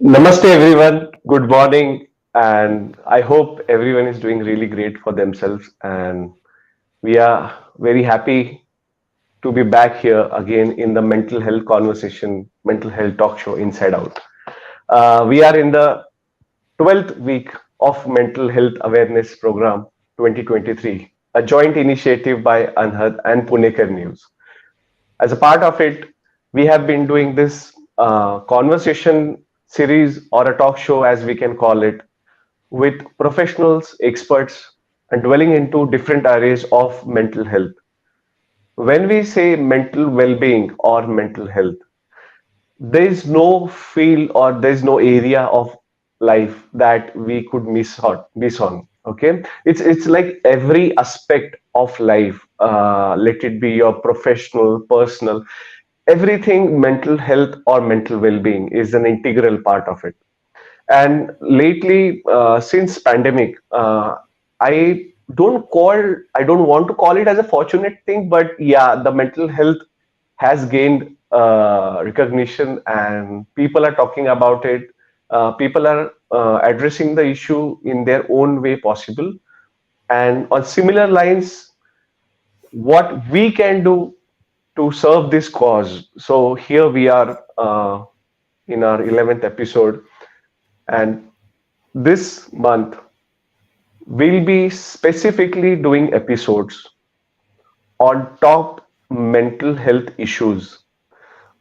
Namaste, everyone. Good morning. And I hope everyone is doing really great for themselves. And we are very happy to be back here again in the mental health conversation, mental health talk show Inside Out. We are in the 12th week of Mental Health Awareness Program 2023, a joint initiative by Anhad and Punekar News. As a part of it, we have been doing this conversation series or a talk show, as we can call it, with professionals, experts, and dwelling into different areas of mental health. When we say mental well being or mental health, there is no field or there is no area of life that we could miss on. Okay, it's like every aspect of life, let it be your professional, personal, everything. Mental health or mental well-being is an integral part of it. And lately, since pandemic, I I don't want to call it as a fortunate thing, but yeah, the mental health has gained recognition, and people are talking about it. People are addressing the issue in their own way possible. And on similar lines, what we can do to serve this cause. So here we are in our 11th episode, and this month we'll be specifically doing episodes on top mental health issues,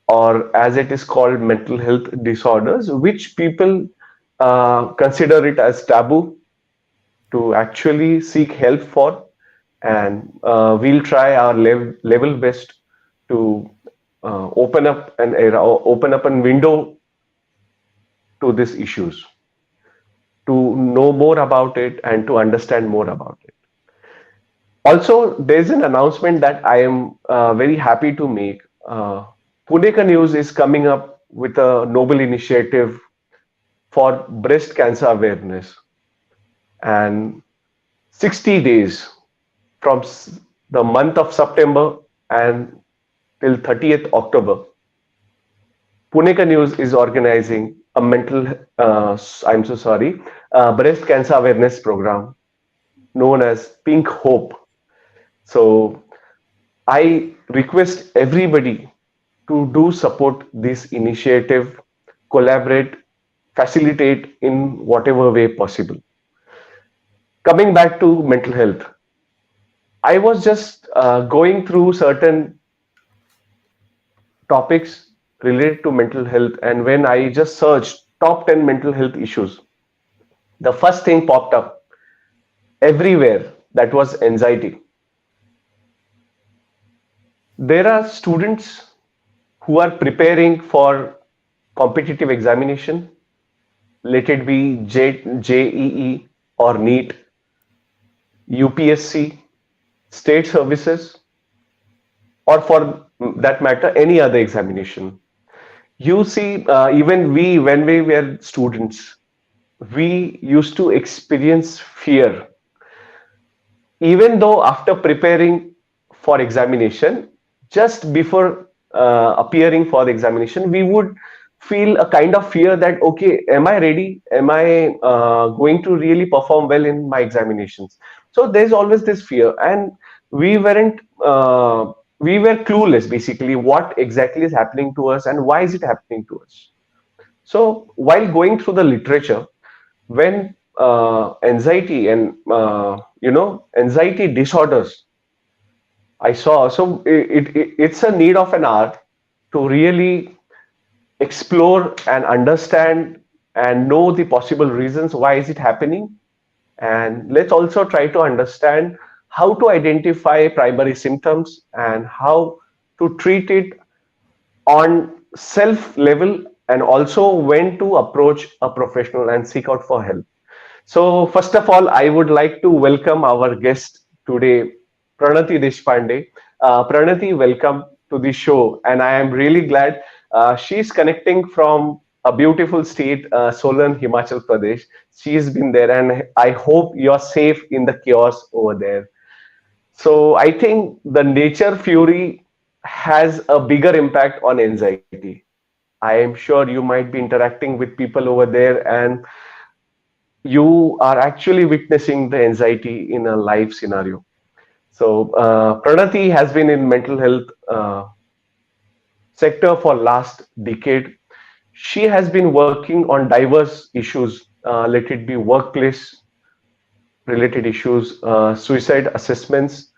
or as it is called, mental health disorders, which people consider it as taboo to actually seek help for. And we'll try our level best to open up an era, or open up a window to these issues, to know more about it and to understand more about it. Also, there's an announcement that I am very happy to make. Punekar News is coming up with a noble initiative for breast cancer awareness, and 60 days from the month of September and till 30th October, Punekar News is organizing a I'm so sorry, breast cancer awareness program known as Pink Hope. So I request everybody to do support this initiative, collaborate, facilitate in whatever way possible. Coming back to mental health, I was just going through certain topics related to mental health, and when I just searched top 10 mental health issues, the first thing popped up everywhere, that was anxiety. There are students who are preparing for competitive examination, let it be JEE or NEET, UPSC, state services, or for that matter, any other examination. You see, even we, when we were students, we used to experience fear. Even though after preparing for examination, just before appearing for the examination, we would feel a kind of fear that, okay, am I ready? Am I going to really perform well in my examinations? So there's always this fear, and we weren't. We were clueless basically what exactly is happening to us and why is it happening to us. So while going through the literature, when anxiety and anxiety disorders I saw, so it's a need of an hour to really explore and understand and know the possible reasons why is it happening. And let's also try to understand how to identify primary symptoms and how to treat it on self level, and also when to approach a professional and seek out for help. So first of all, I would like to welcome our guest today, Pranati Deshpande. Pranati, welcome to the show, and I am really glad she's connecting from a beautiful state, Solan, Himachal Pradesh. She's been there, and I hope you're safe in the chaos over there. So I think the nature fury has a bigger impact on anxiety. I am sure you might be interacting with people over there, and you are actually witnessing the anxiety in a live scenario. So, Pranati has been in mental health sector for last decade. She has been working on diverse issues, let it be workplace related issues, suicide assessments.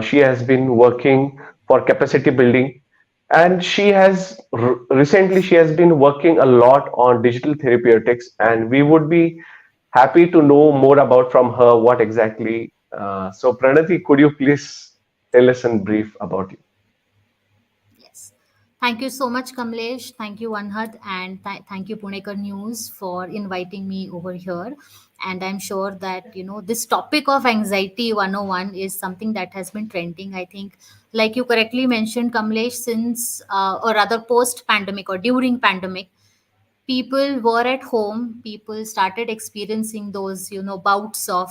She has been working for capacity building, and recently she has been working a lot on digital therapeutics. And we would be happy to know more about from her what exactly. So, Pranati, could you please tell us in brief about you? Yes. Thank you so much, Kamlesh. Thank you, Anhad, and thank you, Punekar News, for inviting me over here. And I'm sure that, this topic of anxiety 101 is something that has been trending, I think, like you correctly mentioned, Kamlesh, since, or rather post pandemic or during pandemic, people were at home, people started experiencing those bouts of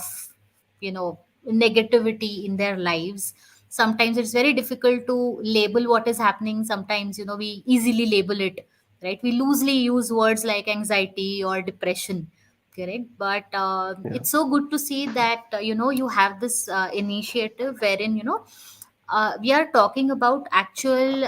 negativity in their lives. Sometimes it's very difficult to label what is happening. Sometimes we easily label it, right? We loosely use words like anxiety or depression, correct? But Yeah. it's so good to see that you have this initiative wherein we are talking about actual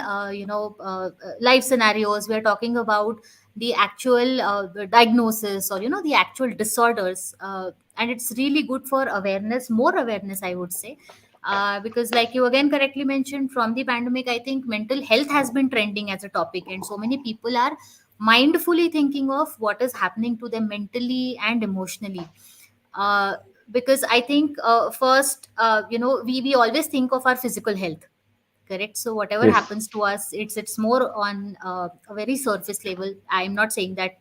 life scenarios. We are talking about the actual diagnosis, or the actual disorders, and it's really good for awareness, more awareness, I would say. Because like you again correctly mentioned, from the pandemic, I think mental health has been trending as a topic, and so many people are mindfully thinking of what is happening to them mentally and emotionally. uh, because I think first, we always think of our physical health, correct? So whatever Yes. happens to us, it's more on a very surface level. I'm not saying that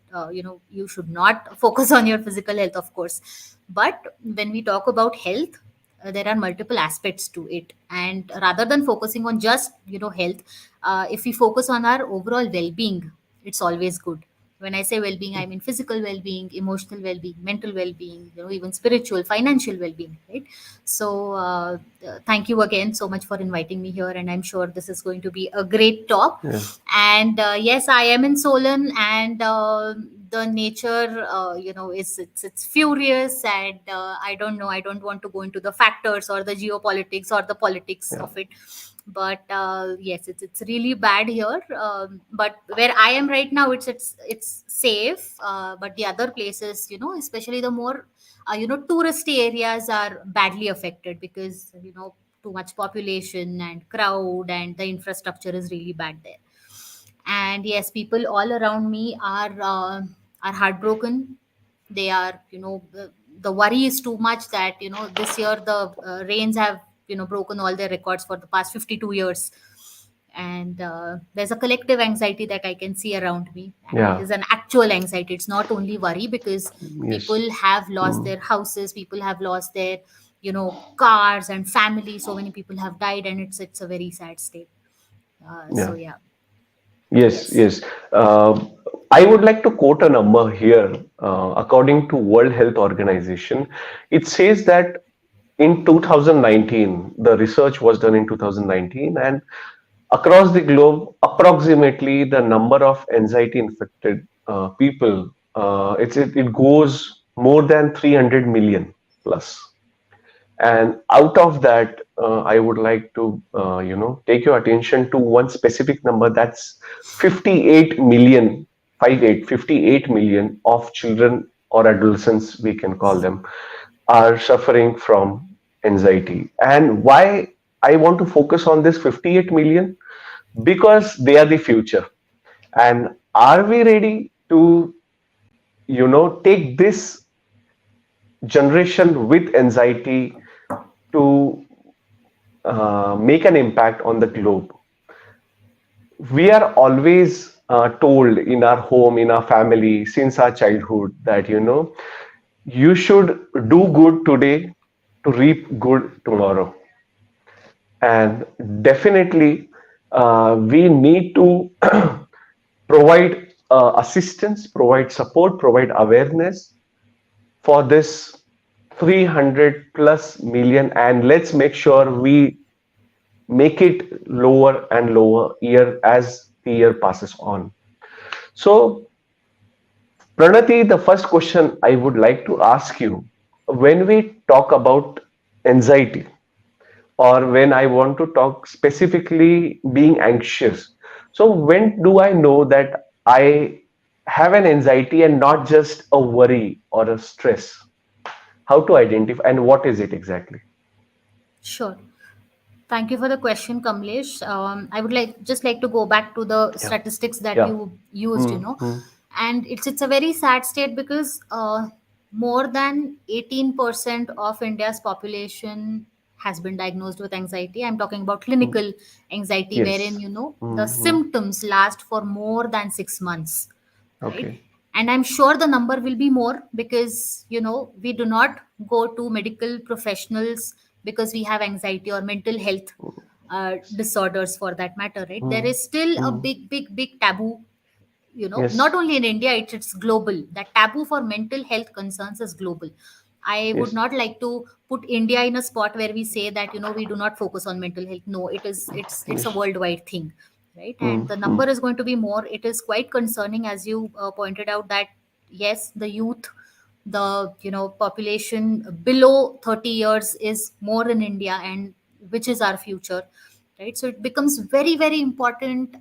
you should not focus on your physical health, of course, but when we talk about health, there are multiple aspects to it, and rather than focusing on just health, if we focus on our overall well-being, it's always good. When I say well-being, I mean physical well-being, emotional well-being, mental well-being, even spiritual, financial well-being, right? So thank you again so much for inviting me here, and I'm sure this is going to be a great talk. Yeah. And yes, I am in Solon, and the nature, is it's furious, and I don't know. I don't want to go into the factors or the geopolitics or the politics Yeah. of it, but yes, it's really bad here. But where I am right now, it's safe. But the other places, especially the more touristy areas are badly affected, because too much population and crowd, and the infrastructure is really bad there. And yes, people all around me are heartbroken. They are, the worry is too much that this year the rains have broken all their records for the past 52 years. And there's a collective anxiety that I can see around me, and it Yeah. is an actual anxiety. It's not only worry, because Yes. people have lost Mm. their houses, people have lost their cars and family. So many people have died, and it's a very sad state. So Yeah. yeah. Yes, Yes. yes. I would like to quote a number here. According to World Health Organization, it says that in 2019, the research was done in 2019, and across the globe, approximately the number of anxiety infected people, it goes more than 300 million plus. And out of that, I would like to, take your attention to one specific number. That's 58 million, 58 million of children or adolescents, we can call them, are suffering from anxiety. And why I want to focus on this 58 million? Because they are the future. And are we ready to, take this generation with anxiety to make an impact on the globe? We are always told in our home, in our family, since our childhood that, you should do good today to reap good tomorrow. And definitely, we need to provide assistance, provide support, provide awareness for this 300 plus million. And let's make sure we make it lower and lower year as the year passes on. So, Pranati, the first question I would like to ask you, when we talk about anxiety, or when I want to talk specifically being anxious, so when do I know that I have an anxiety and not just a worry or a stress? How to identify and what is it exactly? Sure. Thank you for the question, Kamlesh. I would like to go back to the Yeah. statistics that Yeah. you used, Hmm. Hmm. and it's a very sad state because more than 18% of India's population has been diagnosed with anxiety. I'm talking about Hmm. clinical anxiety, wherein Yes. the Hmm. Hmm. symptoms last for more than 6 months, right? Okay. And I'm sure the number will be more because we do not go to medical professionals because we have anxiety or mental health disorders, for that matter, right? There Hmm. is still a Hmm. big taboo, not Yes. only in India, it's global. That taboo for mental health concerns is global. I would Yes. not like to put India in a spot where we say that we do not focus on mental health. No, it's a Yes. worldwide thing, right? Hmm. And the Hmm. number is going to be more. It is quite concerning, as you pointed out, that yes, the youth, the population below 30 years is more in India, and which is our future, right? So it becomes very very important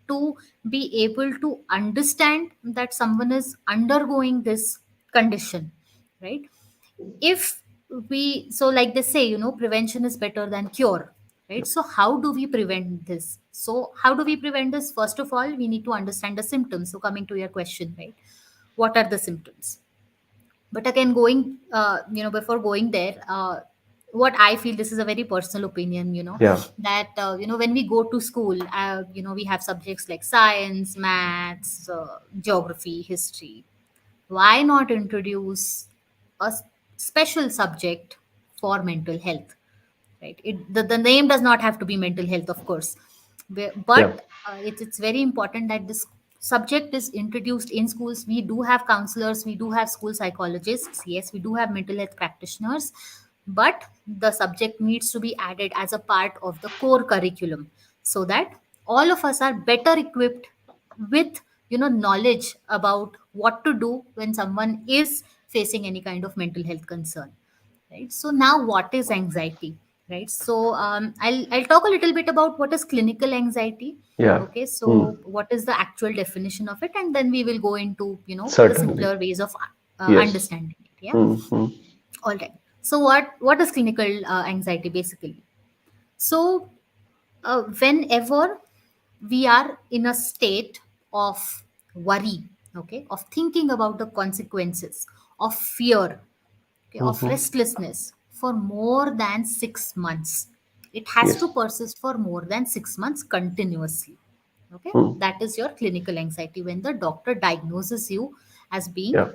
to be able to understand that someone is undergoing this condition, right? If we, so like they say, prevention is better than cure, right? Yep. So how do we prevent this? So how do we prevent this? First of all, we need to understand the symptoms. So coming to your question, right, what are the symptoms? But again, going before going there, what I feel, this is a very personal opinion, Yeah. that when we go to school, we have subjects like science, maths, geography, history. Why not introduce a special subject for mental health, right? The name does not have to be mental health, of course. Yeah. But it's very important that this subject is introduced in schools. We do have counselors, we do have school psychologists, yes, we do have mental health practitioners, but the subject needs to be added as a part of the core curriculum, so that all of us are better equipped with knowledge about what to do when someone is facing any kind of mental health concern, right? So now, what is anxiety, right? So I'll talk a little bit about what is clinical anxiety. Yeah. Okay, Hmm. so what is the actual definition of it, and then we will go into the Certainly. simpler ways of Yes. understanding it. Yeah. Hmm. Hmm. All right. So what is clinical anxiety basically? So whenever we are in a state of worry, okay, of thinking about the consequences, of fear, okay, of Hmm. restlessness for more than 6 months. It has to Yes. persist for more than 6 months continuously. Okay, Hmm. that is your clinical anxiety when the doctor diagnoses you as being, Yeah.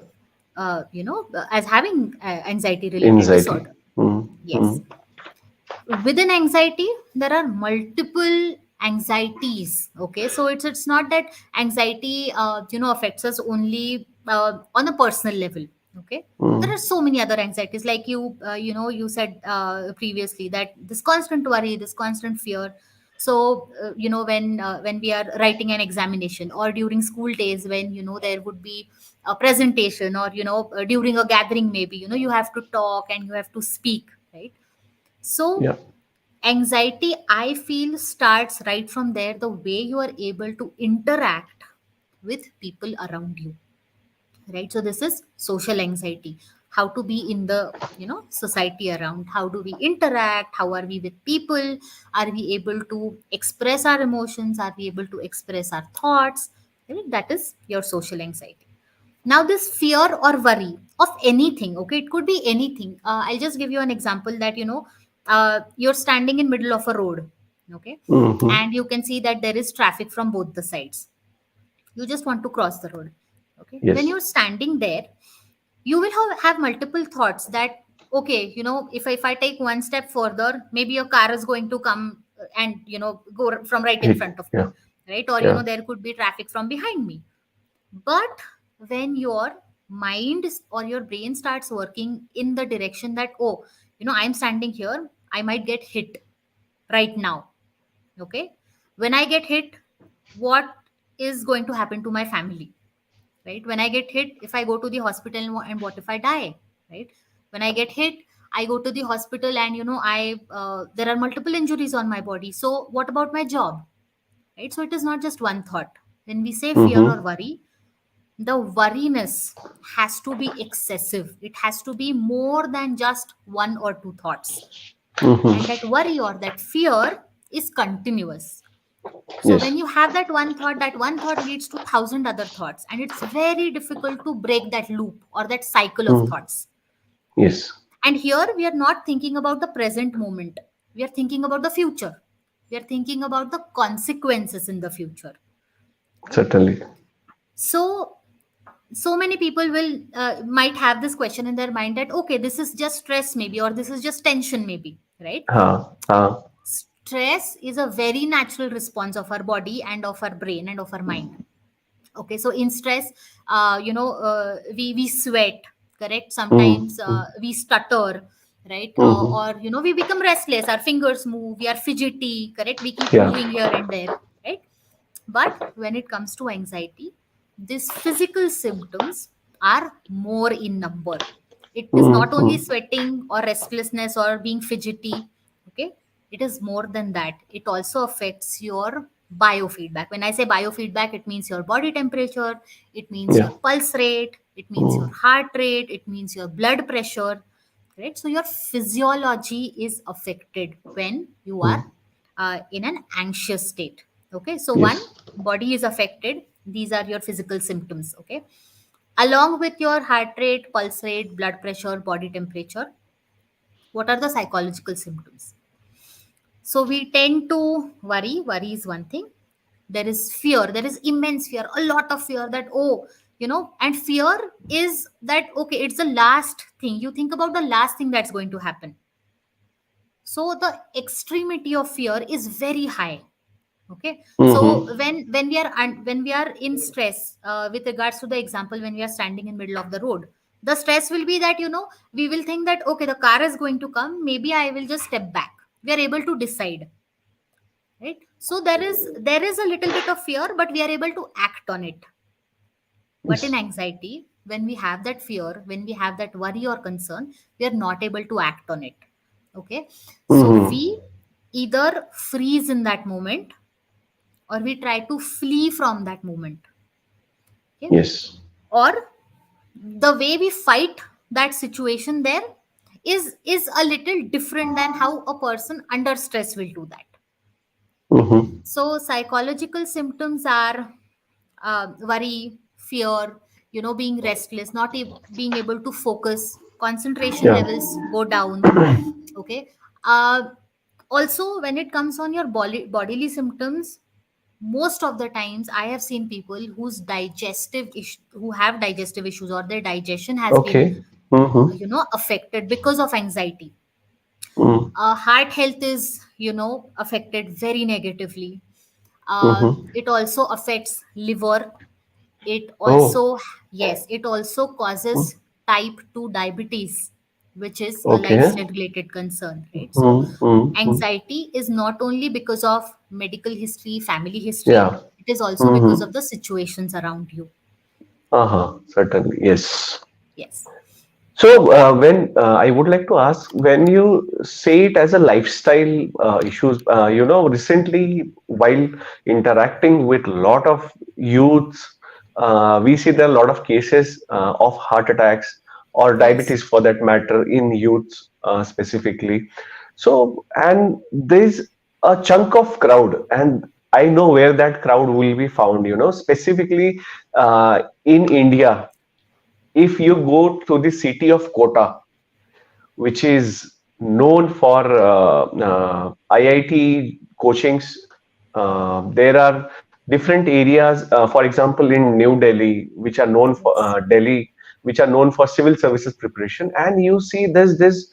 as having anxiety related Anxiety. disorder. Hmm. Hmm. Yes. Within anxiety there are multiple anxieties. Okay, so it's not that anxiety affects us only on a personal level. Okay, there Hmm. are so many other anxieties, like you said previously, that this constant worry, this constant fear. So when we are writing an examination, or during school days, when there would be a presentation, or during a gathering, maybe you have to talk and you have to speak, right? So Yeah. anxiety, I feel, starts right from there, the way you are able to interact with people around you, right? So this is social anxiety. How to be in the society around, how do we interact, how are we with people, are we able to express our emotions, are we able to express our thoughts, right? That is your social anxiety. Now this fear or worry of anything, okay, it could be anything. I'll just give you an example that you're standing in middle of a road, okay, Hmm. and you can see that there is traffic from both the sides. You just want to cross the road. Okay, when Yes. you're standing there, you will have multiple thoughts that, okay, if I take one step further, maybe a car is going to come and go from right in Hit. front of me, Yeah. right? Or Yeah. there could be traffic from behind me. But when your or your brain starts working in the direction that, oh, I'm standing here, I might get hit right now. Okay, when I get hit, what is going to happen to my family, right? When I get hit, if I go to the hospital, and what if I die, right? When I get hit, I go to the hospital, and I there are multiple injuries on my body. So what about my job, right? So it is not just one thought. When we say fear or Mm-hmm. worry, the worriness has to be excessive. It has to be more than just one or two thoughts, and Mm-hmm. that worry or that fear is continuous. So Yes. when you have that one thought, that one thought leads to thousand other thoughts, and it's very difficult to break that loop or that cycle of Mm. thoughts. Yes. And here we are not thinking about the present moment, we are thinking about the future, we are thinking about the consequences in the future, right? Certainly. So many people will might have this question in their mind that, okay, this is just stress maybe, or this is just tension maybe, right? Ha. Stress is a very natural response of our body and of our brain and of our mind. Okay, so in stress, we sweat, correct? Sometimes Mm-hmm. we stutter, right? Mm-hmm. Or we become restless, our fingers move, we are fidgety, correct? We keep Yeah. moving here and there, right? But when it comes to anxiety, these physical symptoms are more in number. It is not only Mm-hmm. sweating or restlessness or being fidgety, okay? It is more than that. It also affects your biofeedback. When I say biofeedback, it means your body temperature, it means Yeah. your pulse rate, it means your Mm. heart rate, it means your blood pressure, right? So your physiology is affected when you are Mm. in an anxious state. Okay, so one, Yes. body is affected. These are your physical symptoms. Okay, along with your heart rate, pulse rate, blood pressure, body temperature, what are the psychological symptoms? So we tend to worry is one thing. There is fear, there is immense fear, a lot of fear, that, oh, and fear is that, okay, it's the last thing you think about, the last thing that's going to happen. So the extremity of fear is very high. Okay, so Mm-hmm. when we are in stress, with regards to the example, when we are standing in middle of the road, the stress will be that, we will think that, okay, the car is going to come, maybe I will just step back. We are able to decide, right? So there is a little bit of fear, but we are able to act on it. But in Yes. anxiety, when we have that fear, when we have that worry or concern, we are not able to act on it. Okay, so Mm-hmm. we either freeze in that moment, or we try to flee from that moment. Okay, Yes. or the way we fight that situation there is a little different than how a person under stress will do that. Okay, Mm-hmm. so psychological symptoms are worry, fear, being restless, not being able to focus, concentration Yeah. levels go down. Okay, uh, also when it comes on your bodily symptoms, most of the times I have seen people who have digestive issues, or their digestion has been Okay. Mm-hmm. affected because of anxiety. Mm. Heart health is affected very negatively. Mm-hmm. It also affects liver. It Oh. also, yes, it also causes Mm. type 2 diabetes, which is a Okay. lifestyle related concern, right? So Mm-hmm. anxiety is not only because of medical history, family history, Yeah. it is also because Mm-hmm. of the situations around you. Uh-huh. Certainly. Yes. Yes. So, when I would like to ask, when you say it as a lifestyle issues, recently while interacting with a lot of youths, we see there are a lot of cases of heart attacks or Yes. diabetes for that matter in youths specifically. So, and there's a chunk of crowd, and I know where that crowd will be found, specifically in India. If you go to the city of Kota, which is known for IIT coachings, there are different areas, for example, in New Delhi, which are known for Yes. Delhi, which are known for civil services preparation, and you see there's this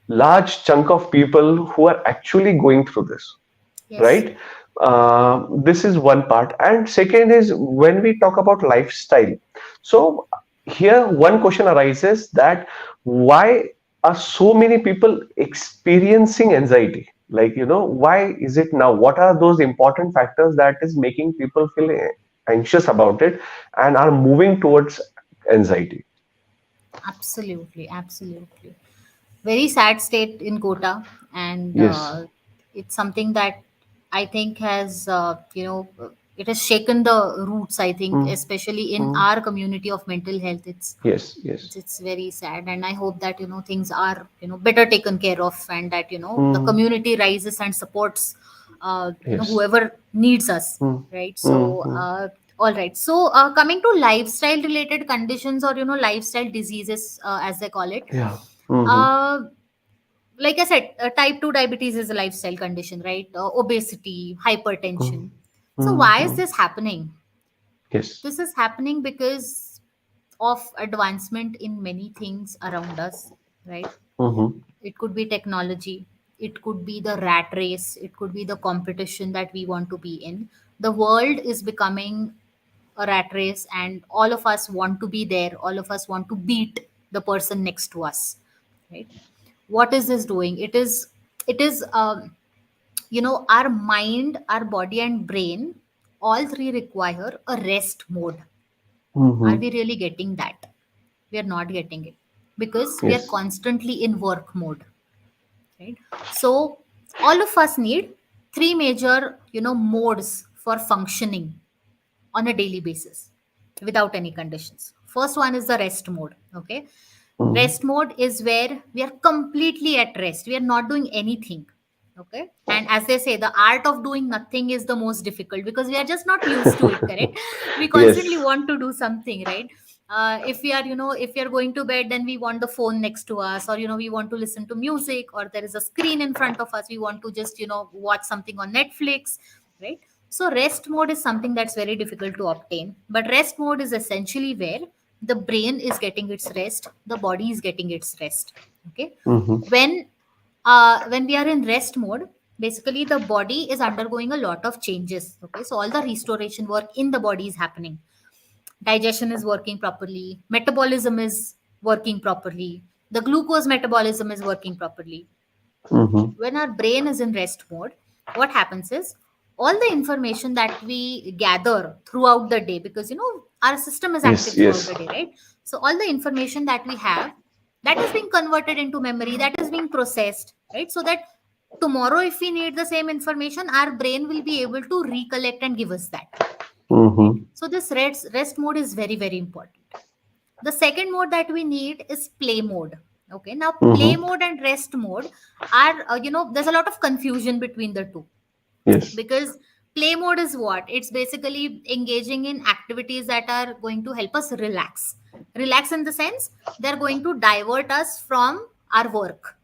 large chunk of people who are actually going through this, Yes. right? This is one part, and second is when we talk about lifestyle. So here one question arises that why are so many people experiencing anxiety? Like, why is it now? What are those important factors that is making people feel anxious about it and are moving towards anxiety. Absolutely, absolutely. Very sad state in Kota, and Yes. it's something that I think has, it has shaken the roots. I think, Mm, especially in mm. our community of mental health, Yes, yes. it's very sad, and I hope that things are better taken care of, and that the Mm, community rises and supports yes. whoever needs us, Mm, right? mm, So mm. all right, so coming to lifestyle related conditions, or lifestyle diseases, as they call it. Yeah. Mm-hmm. uh, like I said, type 2 diabetes is a lifestyle condition, right? Obesity, Mm, hypertension. So why is mm-hmm. this happening? Yes. This is happening because of advancement in many things around us, right? Mm-hmm. It could be technology, it could be the rat race, it could be the competition that we want to be in. The world is becoming a rat race, and all of us want to be there, all of us want to beat the person next to us, right? What is this doing? It is our mind, our body, and brain, all three require a rest mode. Are Mm-hmm. we really getting that? We are not getting it, because we are Yes. constantly in work mode, right? So all of us need three major modes for functioning on a daily basis without any conditions. First one is the rest mode. Okay, Mm. rest mode is where we are completely at rest, we are not doing anything. Okay, and as they say, the art of doing nothing is the most difficult, because we are just not used to it, correct? We constantly Yes. want to do something, right? If we are if we are going to bed, then we want the phone next to us, or we want to listen to music, or there is a screen in front of us, we want to just watch something on Netflix, right? So rest mode is something that's very difficult to obtain, but rest mode is essentially where the brain is getting its rest, the body is getting its rest. Okay, Mm-hmm. when when we are in rest mode, basically the body is undergoing a lot of changes. Okay, so all the restoration work in the body is happening. Digestion is working properly, metabolism is working properly, the glucose metabolism is working properly. Mm-hmm. When our brain is in rest mode, what happens is all the information that we gather throughout the day, because our system is Yes, active throughout yes. the day, right? So all the information that we have, that is being converted into memory, that is being processed, right? So that tomorrow, if we need the same information, our brain will be able to recollect and give us that, right? Mm-hmm. So this rest mode is very, very important. The second mode that we need is play mode. Okay, now play Mm-hmm. mode and rest mode are, there's a lot of confusion between the two, Yes. because play mode is what? It's basically engaging in activities that are going to help us relax. Relax in the sense, they're going to divert us from our work,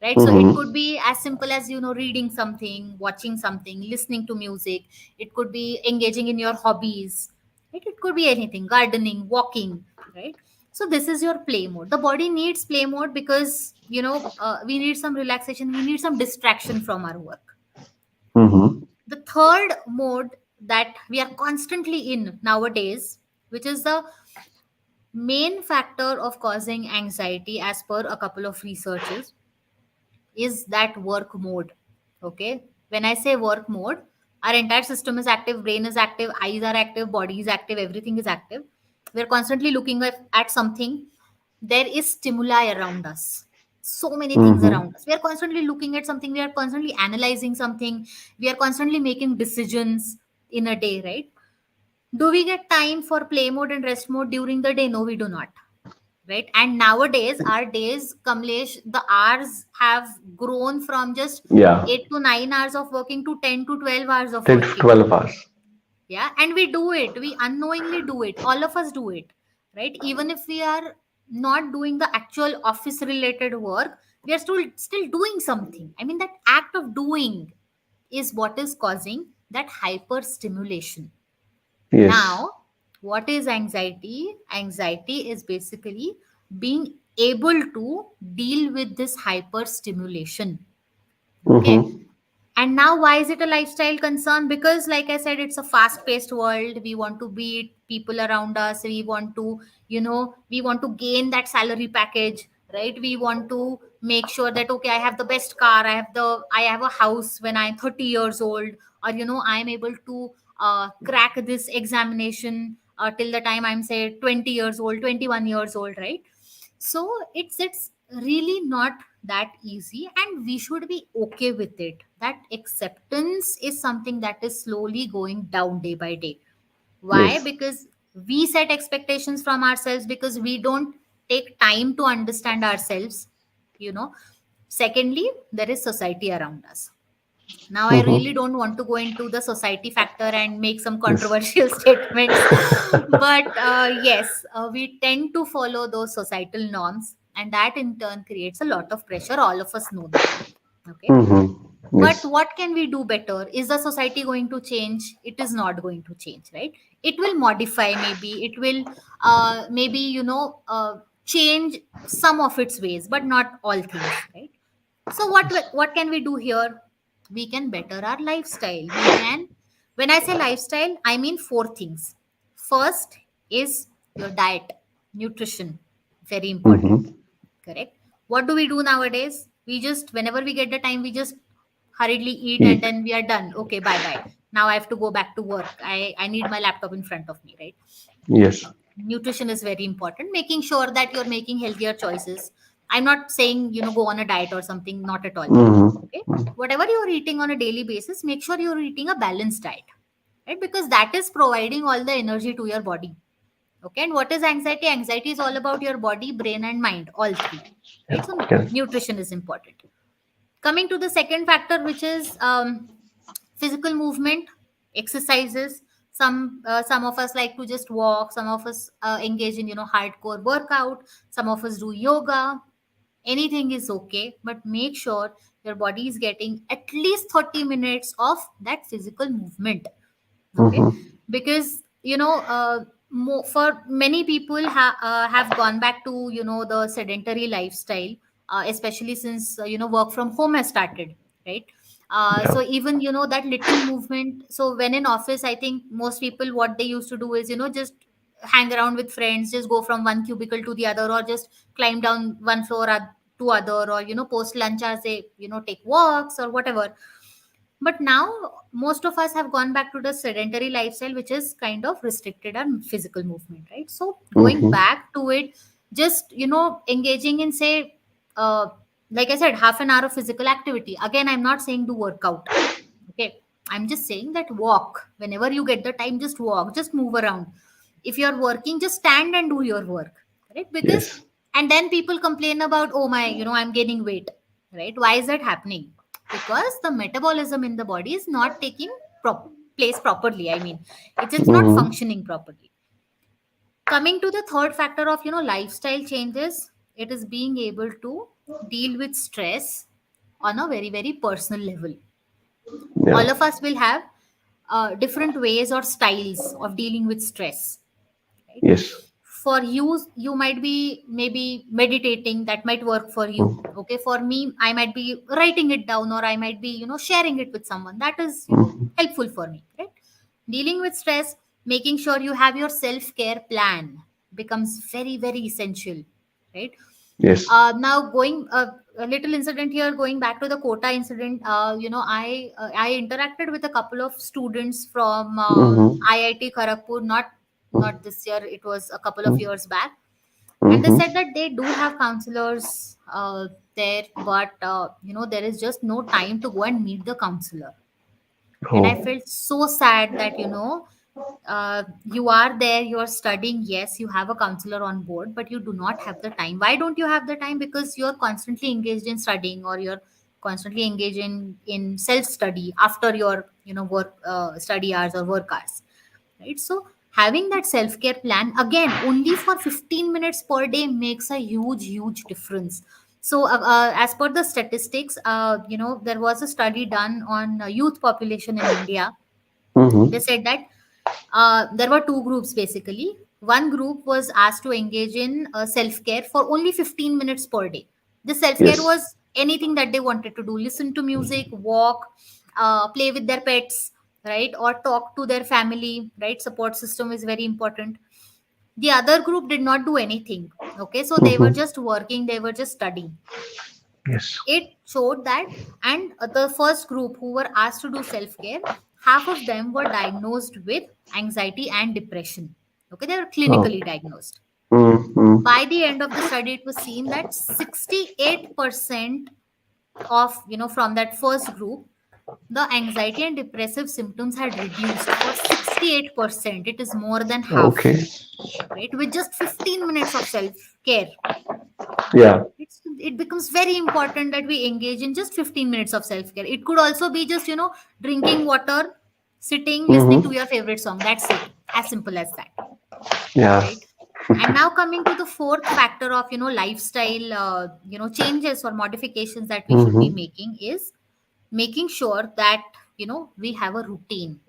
right? So it Mm-hmm. could be as simple as reading something, watching something, listening to music. It could be engaging in your hobbies, right? It could be anything, gardening, walking, right? So this is your play mode. The body needs play mode because we need some relaxation, we need some distraction from our work. Mm-hmm. The third mode that we are constantly in nowadays, which is the main factor of causing anxiety as per a couple of researches, is that work mode. Okay, when I say work mode, our entire system is active, brain is active, eyes are active, body is active, everything is active. We're constantly looking at something. There is stimuli around us, so many things Mm-hmm. around us. We are constantly looking at something, we are constantly analyzing something, we are constantly making decisions in a day, right? Do we get time for play mode and rest mode during the day? No, we do not, right? And nowadays, our days, Kamlesh, the hours have grown from just Yeah. 8 to 9 hours of working to 10 to 12 hours of 10 to working. 12 hours. Yeah, and we do it, we unknowingly do it, all of us do it, right? Even if we are not doing the actual office related work, we are still doing something. I mean, that act of doing is what is causing that hyper stimulation. Yes. Now, what is anxiety? Anxiety is basically being able to deal with this hyper stimulation. Okay. Mm-hmm. And now, why is it a lifestyle concern? Because, like I said, it's a fast paced world. We want to beat people around us. We want to, we want to gain that salary package, right? We want to make sure that, okay, I have the best car. I have a house when I'm 30 years old, or, I'm able to crack this examination till the time I'm say 20 years old, 21 years old, right? So it's really not that easy, and we should be okay with it. That acceptance is something that is slowly going down day by day. Why? Yes. Because we set expectations from ourselves, because we don't take time to understand ourselves, you know. Secondly, there is society around us. Now I Mm-hmm. really don't want to go into the society factor and make some Yes. controversial statements, but yes, we tend to follow those societal norms, and that in turn creates a lot of pressure. All of us know that. Okay, Mm-hmm. but Yes. what can we do better? Is the society going to change? It is not going to change, right? It will modify, maybe it will maybe change some of its ways, but not all things, right? So what can we do here? We can better our lifestyle. We can, when I say lifestyle, I mean four things. First is your diet, nutrition, very important. Mm-hmm. Correct. What do we do nowadays? We just, whenever we get the time, we just hurriedly eat and Eat. then we are done. Okay, bye bye. Now I have to go back to work. I need my laptop in front of me, right? Yes. Nutrition is very important. Making sure that you're making healthier choices. I'm not saying, go on a diet or something, not at all. Okay. Mm-hmm. Whatever you're eating on a daily basis, make sure you're eating a balanced diet, right? Because that is providing all the energy to your body. Okay, and what is anxiety? Anxiety is all about your body, brain, and mind, all three, right? So Yes. nutrition is important. Coming to the second factor, which is physical movement, exercises. Some of us like to just walk. Some of us engage in hardcore workout. Some of us do yoga. Anything is okay, but make sure your body is getting at least 30 minutes of that physical movement. Okay, Mm-hmm. because for many people have gone back to the sedentary lifestyle, especially since work from home has started, right? Yeah. So even that little movement. So when in office, I think most people, what they used to do is just hang around with friends, just go from one cubicle to the other, or just climb down one floor to other, or post lunch as they take walks or whatever. But now most of us have gone back to the sedentary lifestyle, which is kind of restricted our physical movement, right? So going Mm-hmm. back to it, just engaging in, say, uh, like I said, half an hour of physical activity. Again, I'm not saying do workout. Okay, I'm just saying that walk whenever you get the time. Just walk, just move around. If you're working, just stand and do your work, right? Because, Yes. and then people complain about, oh my, I'm gaining weight, right? Why is that happening? Because the metabolism in the body is not taking place properly. I mean, it's not Mm-hmm. functioning properly. Coming to the third factor of lifestyle changes, it is being able to deal with stress on a very very personal level. Yeah. All of us will have different ways or styles of dealing with stress, right? Yes. For you, you might be maybe meditating, that might work for you. Mm-hmm. Okay, for me, I might be writing it down, or I might be sharing it with someone. That is Mm-hmm. helpful for me, right? Dealing with stress, making sure you have your self care plan becomes very very essential, right? Yes. Now going a little incident here, going back to the quota incident. I interacted with a couple of students from Mm-hmm. IIT Kharagpur, not this year, it was a couple of years back. And they Mm-hmm. said that they do have counselors there, but there is just no time to go and meet the counselor. And I Oh. felt so sad that you are there, you are studying, yes, you have a counselor on board, but you do not have the time. Why don't you have the time? Because you're constantly engaged in studying, or you're constantly engaged in self study after your work, study hours or work hours, right? So having that self care plan, again, only for 15 minutes per day, makes a huge huge difference. So as per the statistics, there was a study done on youth population in India. They Mm-hmm. said that there were two groups basically. One group was asked to engage in self care for only 15 minutes per day. The self care Yes. was anything that they wanted to do: listen to music, walk, play with their pets, right? Or talk to their family, right? Support system is very important. The other group did not do anything. Okay, so they were Mm-hmm. just working, they were just studying. Yes. It showed that, and the first group who were asked to do self care, half of them were diagnosed with anxiety and depression. Okay, they were Oh. clinically diagnosed. Mm-hmm. By the end of the study, it was seen that 68% of, from that first group, the anxiety and depressive symptoms had reduced for 68%. It is more than half, Okay. right? With just 15 minutes of self care. Yeah. It becomes very important that we engage in just 15 minutes of self care. It could also be just, drinking water, sitting, listening to Mm-hmm. your favorite song. That's it. As simple as that, Yeah. right? And now coming to the fourth factor of, lifestyle, changes or modifications that we should be Mm-hmm. making is making sure that, we have a routine,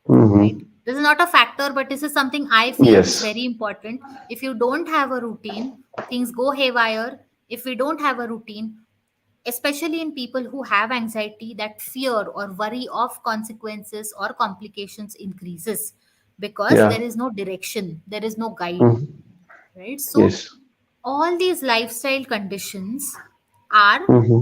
right? Mm-hmm. This is not a factor, but this is something I feel is Yes. very important. If you don't have a routine, things go haywire. If we don't have a routine, especially in people who have anxiety, that fear or worry of consequences or complications increases, because Yeah. there is no direction, there is no guide, Mm-hmm. right? So Yes. all these lifestyle conditions are, Mm-hmm.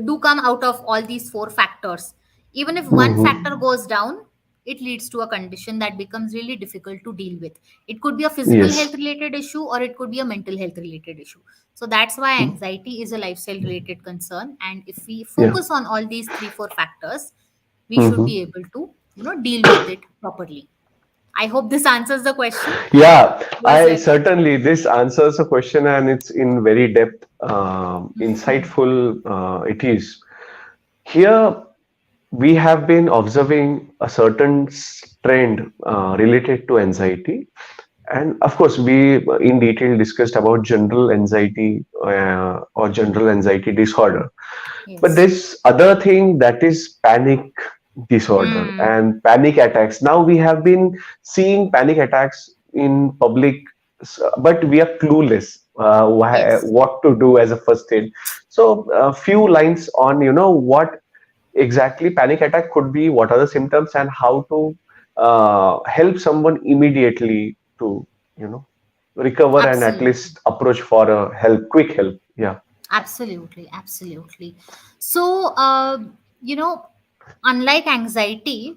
do come out of all these four factors. Even if one factor Mm-hmm. goes down, it leads to a condition that becomes really difficult to deal with. It could be a physical health Yes. related issue, or it could be a mental health related issue. So that's why anxiety is a lifestyle related concern, and if we Yeah. focus on all these 3 4 factors, we should be Mm-hmm. able to, deal with it properly. I hope this answers the question. Yeah, Was I there? certainly this answers the question and it's in very depth, Hmm. insightful. It is here. We have been observing a certain trend related to anxiety, and of course, we in detail discussed about general anxiety or general anxiety disorder. But Yes. there's other thing that is panic disorder Hmm. and panic attacks. Now we have been seeing panic attacks in public, but we are clueless Yes. what to do as a first aid. So a few lines on what exactly panic attack could be, what are the symptoms, and how to help someone immediately to you know recover and at Absolutely. least approach for a help, quick help. Yeah. Absolutely, absolutely. So, unlike anxiety,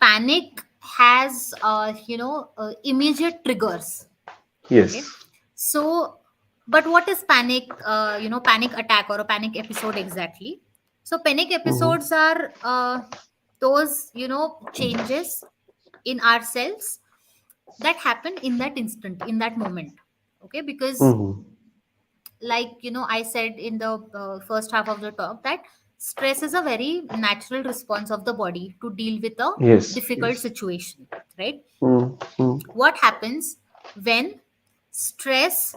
panic has, immediate triggers. Okay. Yes. So, but what is panic, panic attack or a panic episode exactly? So, panic Hmm. episodes are those, changes in ourselves that happen in that instant, in that moment. Okay. Because Hmm. like, I said in the first half of the talk that stress is a very natural response of the body to deal with a Yes. difficult Yes. situation, right? Mm-hmm. What happens when stress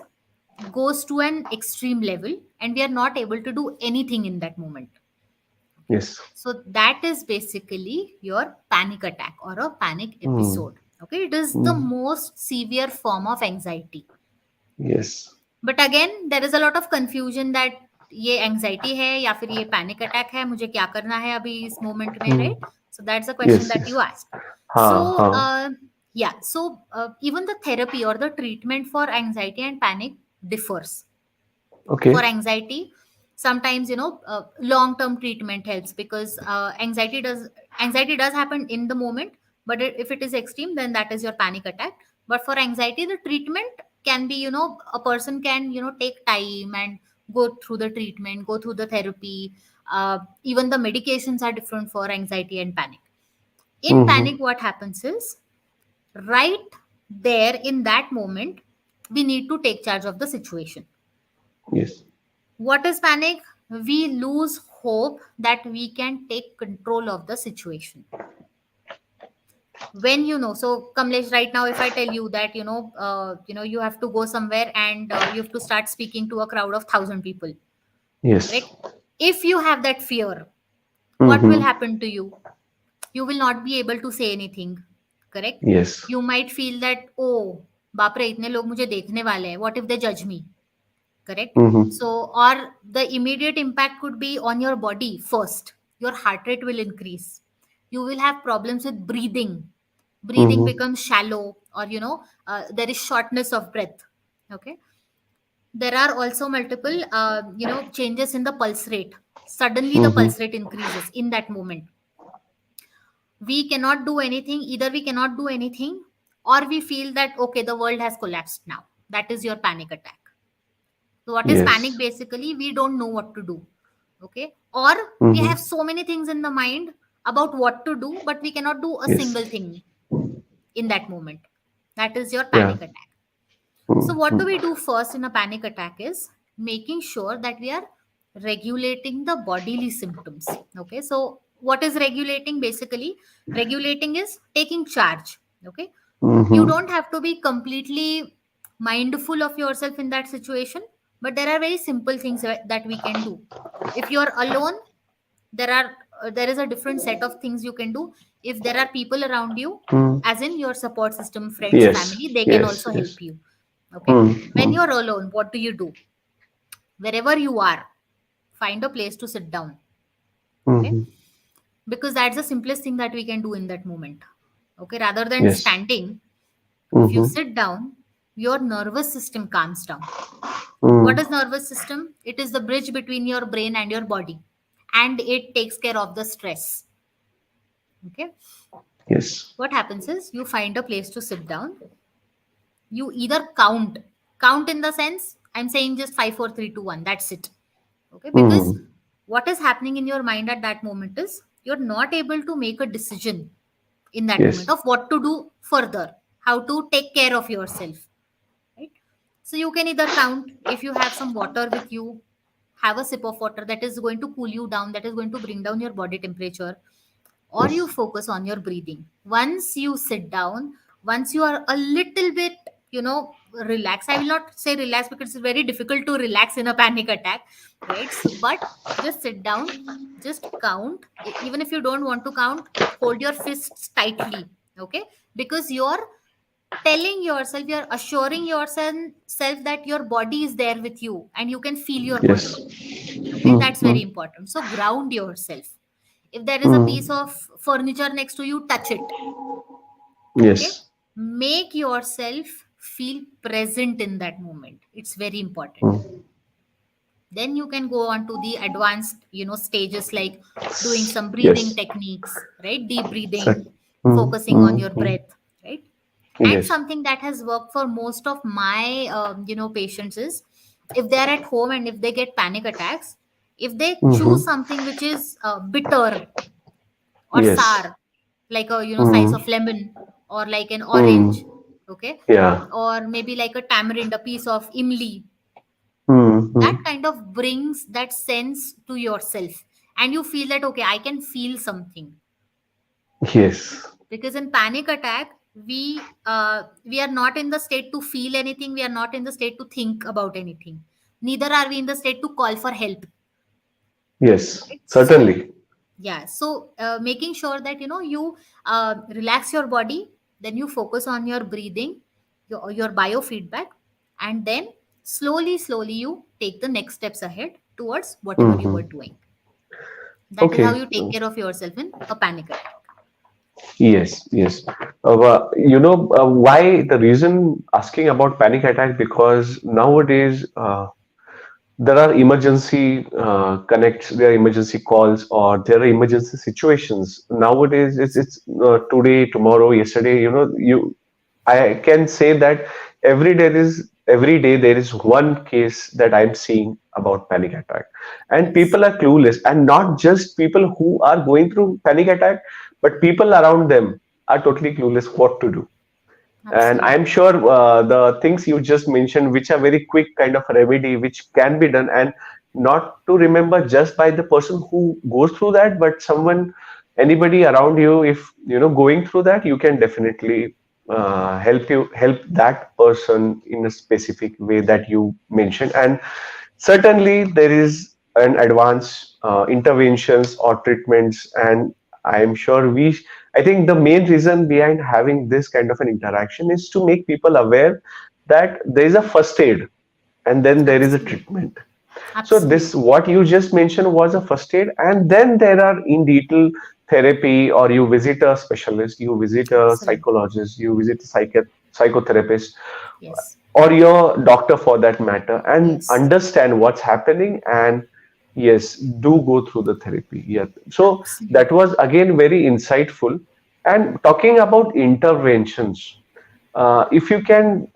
goes to an extreme level and we are not able to do anything in that moment? Okay, Yes. so that is basically your panic attack or a panic Mm. episode. Okay, it is the Mm. most severe form of anxiety. Yes. But again there is a lot of confusion that ये anxiety है या फिर ये panic attack है, मुझे क्या करना है अभी इस मोमेंट में, Mm. Right? So that's a question Yes. That Yes. You asked. So Ha. Ha. yeah, so even the therapy or the treatment for anxiety and panic differs. For Okay. anxiety, sometimes, long term treatment helps, because anxiety does happen in the moment, but if it is extreme, then that is your panic attack. But for anxiety, the treatment can be, a person can, take time and go through the treatment, go through the therapy. Even the medications are different for anxiety and panic. In Mm-hmm. panic, what happens is, right there in that moment, we need to take charge of the situation. Yes. What is panic? We lose hope that we can take control of the situation. When, so Kamlesh, right now, if I tell you that, you have to go somewhere and you have to start speaking to a crowd of 1,000 people, Yes. correct? If you have that fear, what will Mm-hmm. happen to you? You will not be able to say anything, correct? Yes. You might feel that, oh, बाप रे इतने लोग मुझे देखने वाले हैं, what if they judge me? Correct. Mm-hmm. So, or the immediate impact could be on your body first. Your heart rate will increase. You will have problems with breathing. Breathing Mm-hmm. becomes shallow, or there is shortness of breath. Okay. There are also multiple changes in the pulse rate. Suddenly the Mm-hmm. pulse rate increases in that moment. we cannot do anything. Either we cannot do anything, or we feel that okay, the world has collapsed now. That is your panic attack. So what is panic? Yes. Basically, we don't know what to do. Okay, or we have Mm-hmm. so many things in the mind about what to do, but we cannot do a Yes. single thing in that moment. That is your Yeah. panic attack. So what do Mm-hmm. we do first in a panic attack is making sure that we are regulating the bodily symptoms. Okay, so what is regulating? Basically, regulating is taking charge. Okay, you Mm-hmm. don't have to be completely mindful of yourself in that situation, but there are very simple things that we can do. If you're alone, there is a different set of things you can do. If there are people around you, Mm. as in your support system, friends, Yes. family, they can Yes. also Yes. help you. Okay, when Mm-hmm. you're alone, what do you do? Wherever you are, find a place to sit down. Okay, Mm-hmm. because that's the simplest thing that we can do in that moment. Okay, rather than Yes. standing, if you Mm-hmm. sit down, your nervous system calms down. What Mm. is nervous system? It is the bridge between your brain and your body, and it takes care of the stress. Okay, Yes. what happens is you find a place to sit down. You either count in the sense, I'm saying just 5 4 3 2 1, that's it. Okay, because Mm. what is happening in your mind at that moment is you're not able to make a decision in that moment Yes. of what to do further, how to take care of yourself, right? So you can either count. If you have some water with you, have a sip of water. That is going to cool you down, that is going to bring down your body temperature. Or you Yes. focus on your breathing. Once you sit down, once you are a little bit, relax. I will not say relax because it's very difficult to relax in a panic attack, right? So, but just sit down, just count. Even if you don't want to count, hold your fists tightly. Okay, because you're telling yourself, you're assuring yourself self that your body is there with you and you can feel your body. Yes. Okay, that's very Mm-hmm. important. So ground yourself. If there is a piece Mm. of furniture next to you, touch it. Okay, Yes. make yourself feel present in that moment. It's very important. Mm. Then you can go on to the advanced stages, like doing some breathing Yes. techniques, right? Deep breathing, Sec- mm. focusing on Mm. your Mm. breath, right? And Yes. something that has worked for most of my patients is, if they're at home and if they get panic attacks, if they choose Mm-hmm. something which is bitter or Yes. sour, like a slice of Mm. lemon, or like an orange. Mm. Okay, Yeah. or maybe like a tamarind, a piece of imli. That Mm-hmm. kind of brings that sense to yourself, and you feel that okay, I can feel something. Yes. Because in panic attack, we are not in the state to feel anything, we are not in the state to think about anything, neither are we in the state to call for help. Yes. Right? So Certainly. yeah, so making sure that you relax your body, then you focus on your breathing, your biofeedback, and then slowly you take the next steps ahead towards whatever you were Mm-hmm. doing. That is how Okay. you take care of yourself in a panic attack. Yes, yes. Why the reason asking about panic attack, because nowadays there are emergency connects, there are emergency calls, or there are emergency situations. Nowadays, it's today, tomorrow, yesterday. I can say that every day there is one case that I'm seeing about panic attack, and Yes, people are clueless, and not just people who are going through panic attack, but people around them are totally clueless what to do. And I'm absolutely. sure the things you just mentioned, which are very quick kind of remedy, which can be done, and not to remember just by the person who goes through that, but someone, anybody around you, if going through that, you can definitely help that person in a specific way that you mentioned. And certainly there is an advanced interventions or treatments, and I'm sure I think the main reason behind having this kind of an interaction is to make people aware that there is a first aid and then there is a Absolutely. treatment. So this, Absolutely. what you just mentioned, was a first aid, and then there are in detail therapy, or you visit a specialist, you visit a Absolutely. psychologist, you visit a psychotherapist, Yes. or your doctor for that matter, and Yes. understand what's happening. And yes, do go through the therapy. Yeah. So that Absolutely. was again very insightful. And talking about interventions, if you can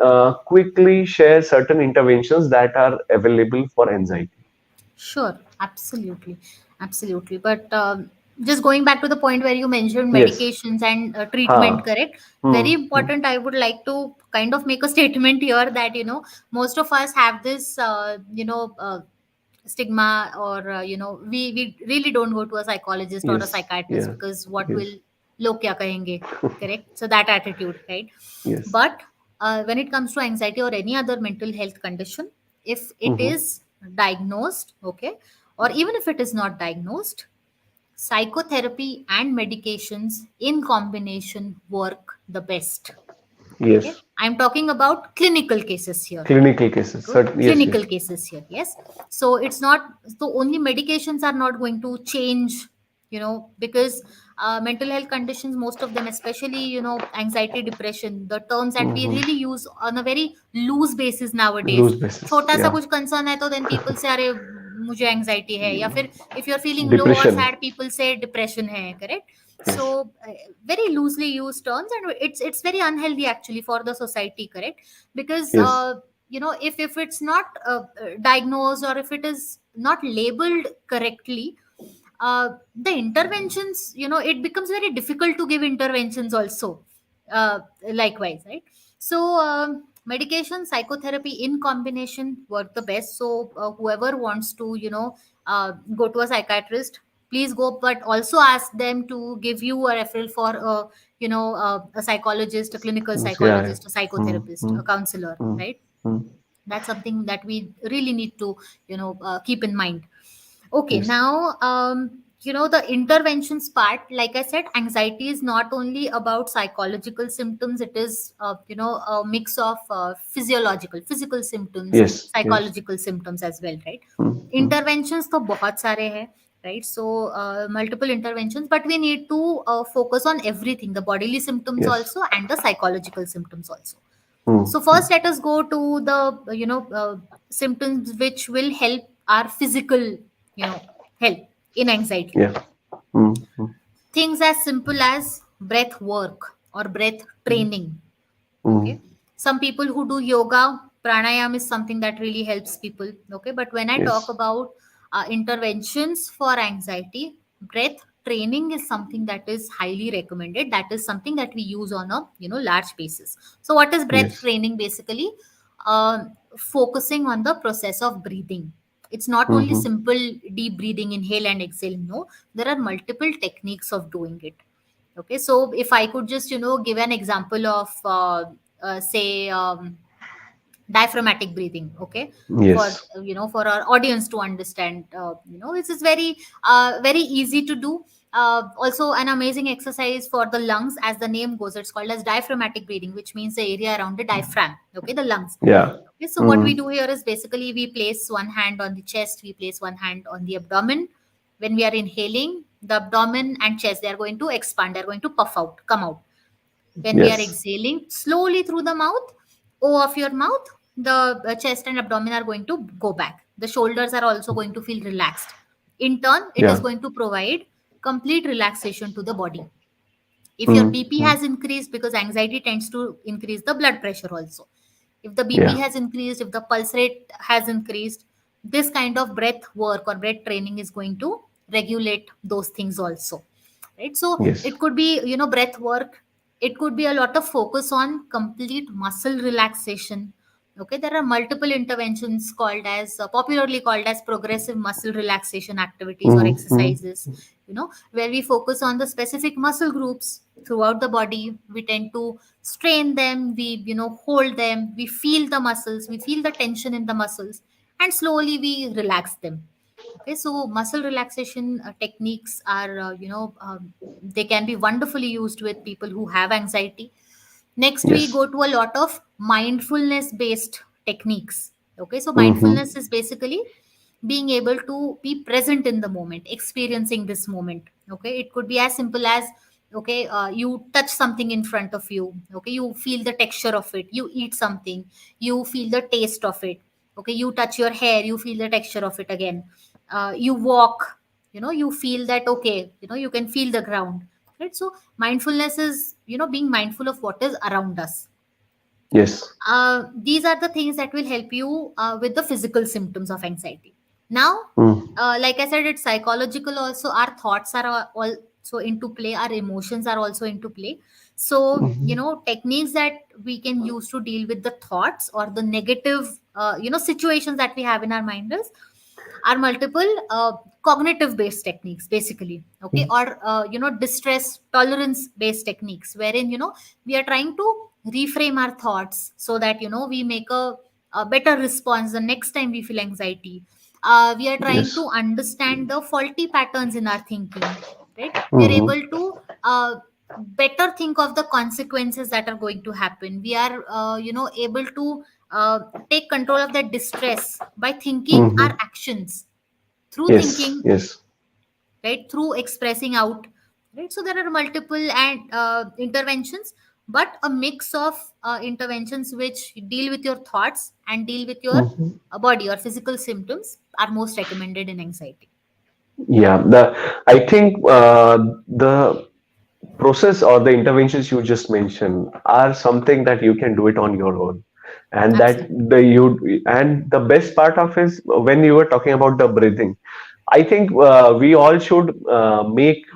quickly share certain interventions that are available for anxiety. Sure, absolutely, absolutely. But just going back to the point where you mentioned Yes. medications and treatment, Ha. correct? Very Hmm. Hmm. important. I would like to kind of make a statement here that most of us have this stigma, or we really don't go to a psychologist or a Yes. psychiatrist Yeah. because what Yes. will log kya kahenge, correct? So that attitude, right? Yes. But when it comes to anxiety or any other mental health condition, if it Hmm. is diagnosed, okay, or even if it is not diagnosed, psychotherapy and medications in combination work the best. Okay, Yes. I'm talking about clinical cases here. Clinical cases. Good. Certain. Yes. Clinical Yes. cases here, yes. So it's not, so only medications are not going to change, because mental health conditions, most of them, especially anxiety, depression, the terms that we Hmm. really use on a very loose basis nowadays. Loose basis. छोटा सा Yeah. कुछ concern है तो then people say अरे मुझे anxiety है, या फिर if you're feeling low or Depression. sad people say depression है, correct? So Yes. very loosely used terms, and it's very unhealthy actually for the society, correct? Because Yes. if it's not diagnosed, or if it is not labeled correctly, the interventions, it becomes very difficult to give interventions also, uh, likewise, right? So medication, psychotherapy in combination work the best. So whoever wants to go to a psychiatrist, please go, but also ask them to give you a referral for a psychologist, a clinical Yeah. Yeah. psychologist, a Hmm. psychotherapist, Hmm. a counselor, Hmm. right? Hmm. That's something that we really need to keep in mind. Okay, Yes. now the interventions part, like I said, anxiety is not only about psychological symptoms, it is a mix of physical symptoms, Yes. Yes. psychological symptoms as well, right? Hmm. Hmm. Interventions to bahut sare hai, right? So multiple interventions, but we need to focus on everything, the bodily symptoms Yes. also and the psychological symptoms also. Hmm. So Hmm. first, let us go to the symptoms which will help our physical health in anxiety. Yeah. Hmm. Hmm. Things as simple as breath work or breath training. Hmm. Okay, some people who do yoga, pranayam is something that really helps people. Okay, but when I talk Yes. about interventions for anxiety, breath training is something that is highly recommended. That is something that we use on a large basis. So what is breath Yes. training? Basically focusing on the process of breathing. It's not only Hmm. simple deep breathing, inhale and exhale. No, there are multiple techniques of doing it. Okay, so if I could just give an example of say diaphragmatic breathing, okay, for Yes. for our audience to understand, this is very very easy to do. Also an amazing exercise for the lungs, as the name goes, it's called as diaphragmatic breathing, which means the area around the diaphragm, okay, the lungs. Yeah. Okay, so what we Hmm. do here is basically we place one hand on the chest, we place one hand on the abdomen. When we are inhaling, the abdomen and chest, they are going to expand, they're going to puff out, come out. When we are Yes. exhaling slowly through the mouth, O of your mouth, the chest and abdomen are going to go back. The shoulders are also going to feel relaxed. In turn, it is Yeah. going to provide complete relaxation to the body. If your Hmm. BP Hmm. has increased, because anxiety tends to increase the blood pressure also, if the BP Yeah. has increased, if the pulse rate has increased, this kind of breath work or breath training is going to regulate those things also, right? So Yes. it could be breath work, it could be a lot of focus on complete muscle relaxation. Okay, there are multiple interventions called as popularly called as progressive muscle relaxation activities or Hmm. Hmm. exercises, where we focus on the specific muscle groups throughout the body. We tend to strain them, we hold them, we feel the muscles, we feel the tension in the muscles, and slowly we relax them. Okay, so muscle relaxation techniques are they can be wonderfully used with people who have anxiety. Next, we Yes. go to a lot of mindfulness based techniques. Okay, so Hmm. mindfulness is basically being able to be present in the moment, experiencing this moment. Okay, it could be as simple as, okay, you touch something in front of you, okay, you feel the texture of it, you eat something, you feel the taste of it. Okay, you touch your hair, you feel the texture of it again. You walk, you feel that, okay, you can feel the ground. right? So mindfulness is, being mindful of what is around us. Yes. These are the things that will help you with the physical symptoms of anxiety. Now, Mm. like I said, it's psychological also. Our thoughts are also into play, our emotions are also into play. So, Mhm. techniques that we can use to deal with the thoughts or the negative, situations that we have in our mind are multiple cognitive based techniques, basically. Okay. Mm. Or distress tolerance based techniques, wherein we are trying to reframe our thoughts so that we make a better response the next time we feel anxiety. We are trying to Yes. understand the faulty patterns in our thinking, right? We are Hmm. able to better think of the consequences that are going to happen. We are able to take control of that distress by thinking our Hmm. actions, through Yes. thinking, Yes. right, through expressing out, right? So there are multiple and interventions, but a mix of interventions which deal with your thoughts and deal with your Mhm. body or physical symptoms are most recommended in anxiety. Yeah. I think the process or the interventions you just mentioned are something that you can do it on your own, and that Absolutely. the best part of is when you were talking about the breathing. I think we all should make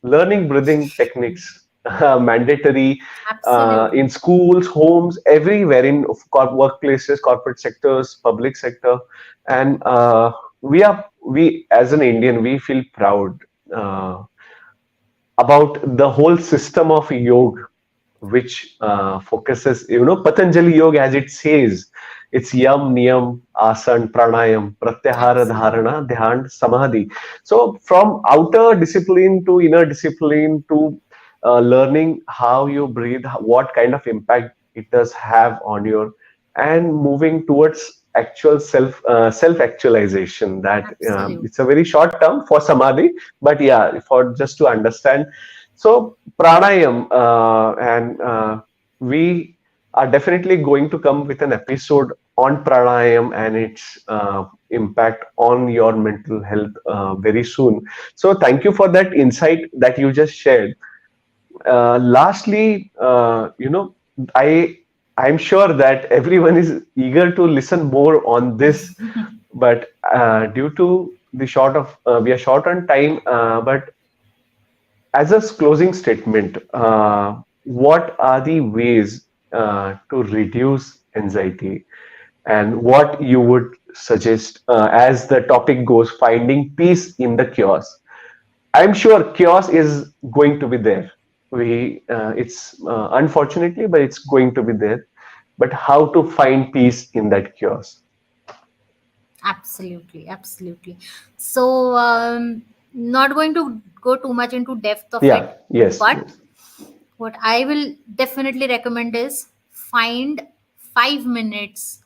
learning breathing techniques mandatory in Absolutely. schools, homes, everywhere, in workplaces, corporate sectors, public sector. And we as an Indian, we feel proud about the whole system of yoga, which focuses, Patanjali Yoga, as it says, it's yam, niyam, asan, pranayam, pratyahara, Absolutely. dharana, dhyan, samadhi. So from outer discipline to inner discipline to learning how you breathe, what kind of impact it does have on your, and moving towards actual self actualization. That it's Absolutely. a very short term for samadhi, but yeah, for just to understand. So pranayam, and we are definitely going to come with an episode on pranayam and its impact on your mental health very soon. So thank you for that insight that you just shared. Lastly, I I'm sure that everyone is eager to listen more on this, but due to the we are short on time, but as a closing statement, what are the ways to reduce anxiety, and what you would suggest as the topic goes, finding peace in the chaos? I'm sure chaos is going to be there. It's unfortunately, but it's going to be there. But how to find peace in that chaos? Absolutely, absolutely. So, not going to go too much into depth of Yeah. it, Yes. but Yes. what I will definitely recommend is find 5 minutes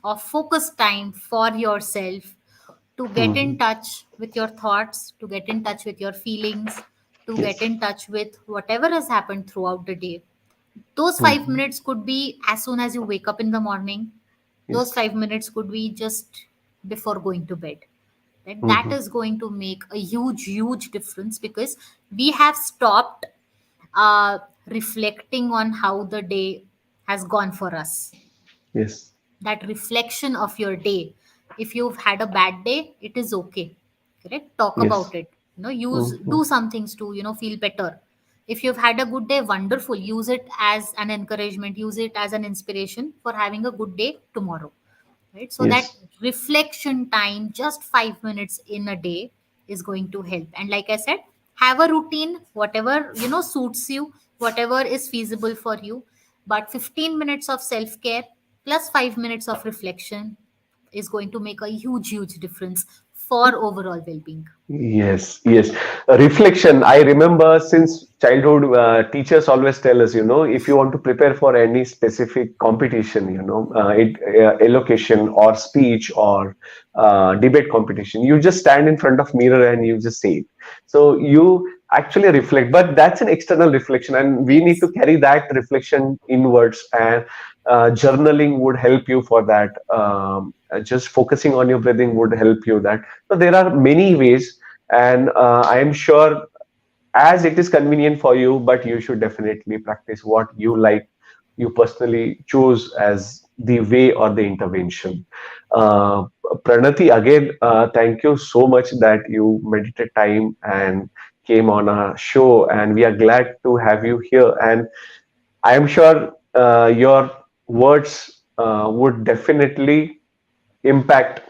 of focus time for yourself to get in Mhm. touch with your thoughts, to get in touch with your feelings, to get Yes. in touch with whatever has happened throughout the day. Those five Mhm. minutes could be as soon as you wake up in the morning. Those Yes. 5 minutes could be just before going to bed. Right? That Mhm. is going to make a huge, huge difference because we have stopped reflecting on how the day has gone for us. Yes. That reflection of your day. If you've had a bad day, it is okay. Correct? Talk Yes. about it. Use Mhm. do some things to feel better. If you've had a good day, wonderful. Use it as an encouragement. Use it as an inspiration for having a good day tomorrow, right? So that Yes. reflection time, just 5 minutes in a day, is going to help. And like I said, have a routine, whatever suits you, whatever is feasible for you. But 15 minutes of self care plus 5 minutes of reflection is going to make a huge, huge difference for overall well being. Yes, yes. Reflection. I remember since childhood, teachers always tell us, if you want to prepare for any specific competition, elocution or speech or debate competition, you just stand in front of mirror and you just say it. So you actually reflect, but that's an external reflection, and we need Yes, to carry that reflection inwards. And journaling would help you for that. Just focusing on your breathing would help you that. So there are many ways, and I am sure as it is convenient for you, but you should definitely practice what you like, you personally choose as the way or the intervention. Uh, Pranati, again, thank you so much that you meditate time and came on a show, and we are glad to have you here. And I am sure your words would definitely impact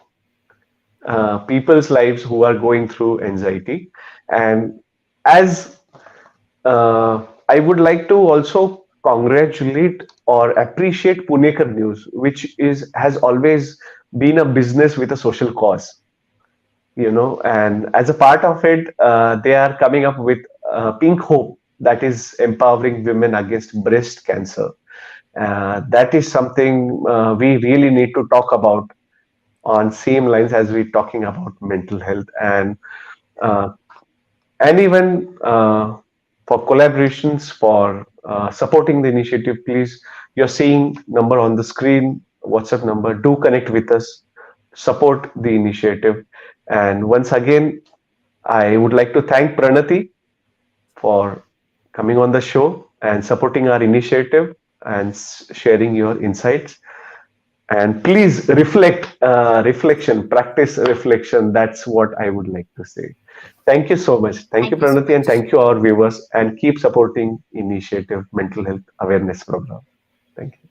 people's lives who are going through anxiety. And as I would like to also congratulate or appreciate Punekar News, which is has always been a business with a social cause, and as a part of it, they are coming up with Pink Hope, that is empowering women against breast cancer. That is something we really need to talk about on same lines as we're talking about mental health. Uh, and even for collaborations, for supporting the initiative, please, you're seeing number on the screen, WhatsApp number, do connect with us, support the initiative. And once again, I would like to thank Pranati for coming on the show and supporting our initiative and sharing your insights. And please reflect, reflection, practice reflection. That's what I would like to say. Thank you so much. Thank you, Thank you so Pranati, and much. thank you, our viewers. And keep supporting Initiative Mental Health Awareness Program. Thank you.